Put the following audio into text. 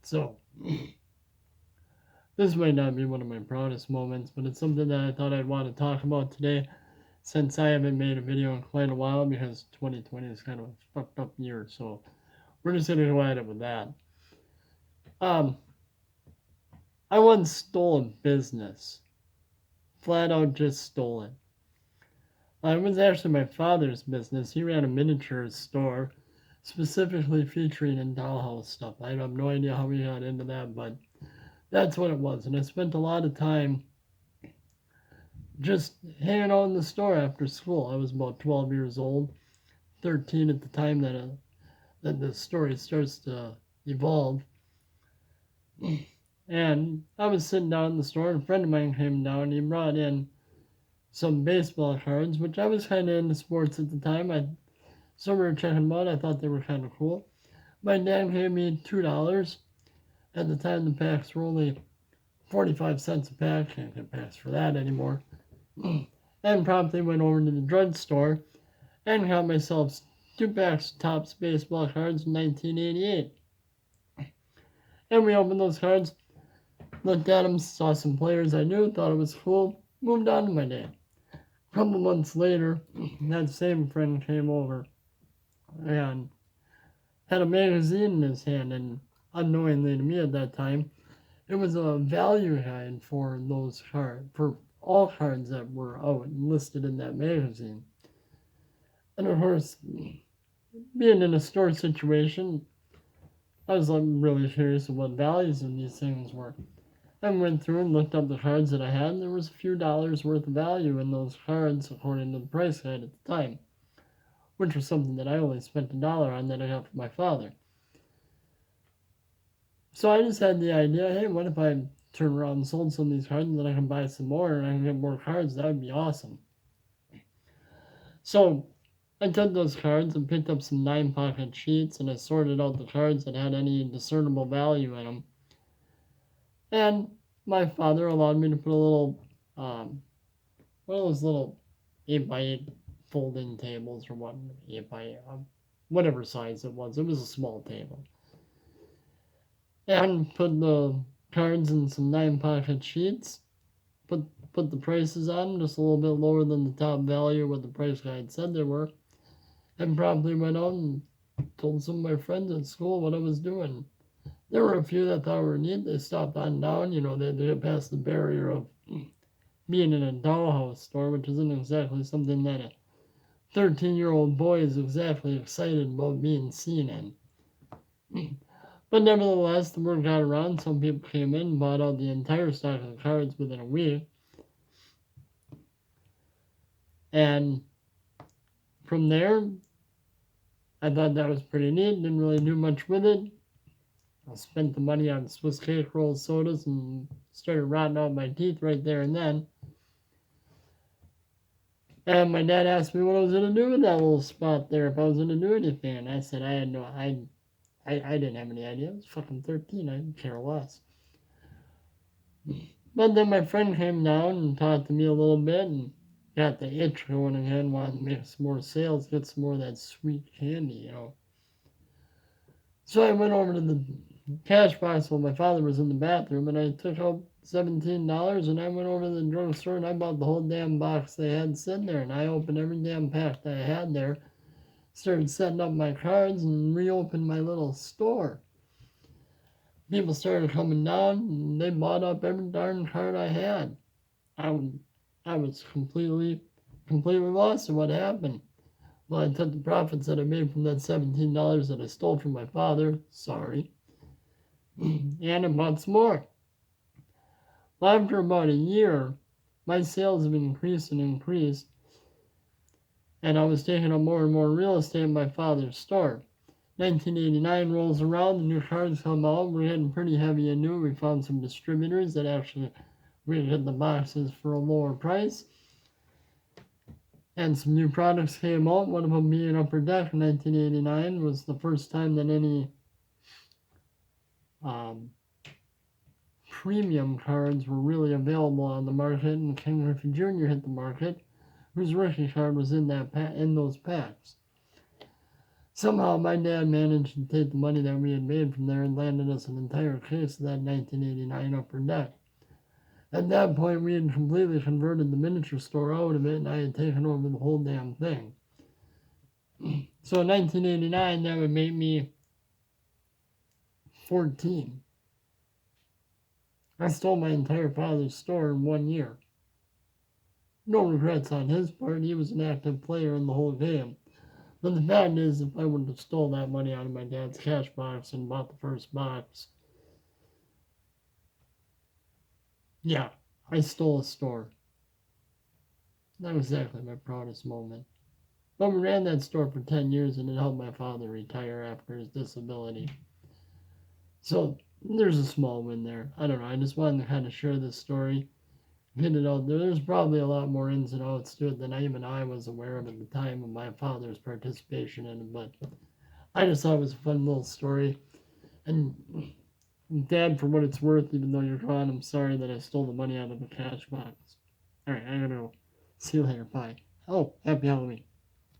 So, this might not be one of my proudest moments, but it's something that I thought I'd want to talk about today since I haven't made a video in quite a while because 2020 is kind of a fucked up year. So, we're just going to go at it with that. Um, I once stole a business. Flat out just stole it. It was actually my father's business. He ran a miniature store specifically featuring in dollhouse stuff. I have no idea how we got into that, but that's what it was. And I spent a lot of time just hanging out in the store after school. I was about 12 years old, 13 at the time that the story starts to evolve. And I was sitting down in the store, and a friend of mine came down, and he brought in some baseball cards, which I was kind of into sports at the time. I started checking them out. I thought they were kind of cool. My dad gave me $2. At the time, the packs were only 45 cents a pack. Can't get packs for that anymore. And promptly went over to the drugstore and got myself 2 packs of Topps baseball cards in 1988. And we opened those cards, looked at them, saw some players I knew, thought it was cool, moved on to my day. A couple months later, that same friend came over and had a magazine in his hand, and unknowingly to me at that time, it was a value guide for those cards, for all cards that were out and listed in that magazine. And of course, being in a store situation, I was really curious of what values of these things were. I went through and looked up the cards that I had, and there was a few dollars worth of value in those cards according to the price guide at the time, which was something that I only spent $1 on that I got from my father. So I just had the idea, hey, what if I turn around and sold some of these cards and then I can buy some more and I can get more cards? That would be awesome. So I took those cards and picked up some 9-pocket sheets and I sorted out the cards that had any discernible value in them. And my father allowed me to put a little, one of those little 8x8 folding tables or what, 8x8, whatever size it was. It was a small table. And put the cards in some 9-pocket sheets. Put the prices on them just a little bit lower than the top value what the price guide said they were. And promptly went out and told some of my friends at school what I was doing. There were a few that thought were neat. They stopped on down. They get past the barrier of being in a dollhouse store, which isn't exactly something that a 13-year-old boy is exactly excited about being seen in. But nevertheless, the word got around. Some people came in and bought out the entire stock of the cards within a week. And from there, I thought that was pretty neat. Didn't really do much with it. I spent the money on Swiss cake rolls, sodas, and started rotting out my teeth right there and then. And my dad asked me what I was going to do with that little spot there, if I was going to do anything. And I said I didn't have any idea. I was fucking 13. I didn't care less. But then my friend came down and talked to me a little bit and got the itch going again, wanted to make some more sales, get some more of that sweet candy. So I went over to the cash box while my father was in the bathroom, and I took out $17, and I went over to the drugstore and I bought the whole damn box they had sitting there, and I opened every damn pack that I had there, started setting up my cards, and reopened my little store. People started coming down, and they bought up every darn card I had. I was completely lost at what happened. Well, I took the profits that I made from that $17 that I stole from my father, sorry, and I bought some more. Well, after about a year, my sales have increased and increased, and I was taking up more and more real estate in my father's store. 1989 rolls around, the new cards come out, we're getting pretty heavy into it. We found some distributors that actually we could get the boxes for a lower price. And some new products came out, one of them being Upper Deck in 1989 was the first time that any premium cards were really available on the market, and Ken Griffey Jr. hit the market, whose rookie card was in those packs. Somehow my dad managed to take the money that we had made from there and landed us an entire case of that 1989 Upper Deck. At that point, we had completely converted the miniature store out of it, and I had taken over the whole damn thing. So in 1989, that would make me 14. I stole my entire father's store in 1 year. No regrets on his part, he was an active player in the whole game. But the fact is, if I would have stole that money out of my dad's cash box and bought the first box, yeah, I stole a store. That was exactly my proudest moment. But we ran that store for 10 years and it helped my father retire after his disability. So there's a small win there. I don't know. I just wanted to kind of share this story, get it out there. There's probably a lot more ins and outs to it than even I was aware of at the time of my father's participation in it. But I just thought it was a fun little story. And Dad, for what it's worth, even though you're gone, I'm sorry that I stole the money out of the cash box. All right, I gotta go. See you later. Bye. Oh, happy Halloween.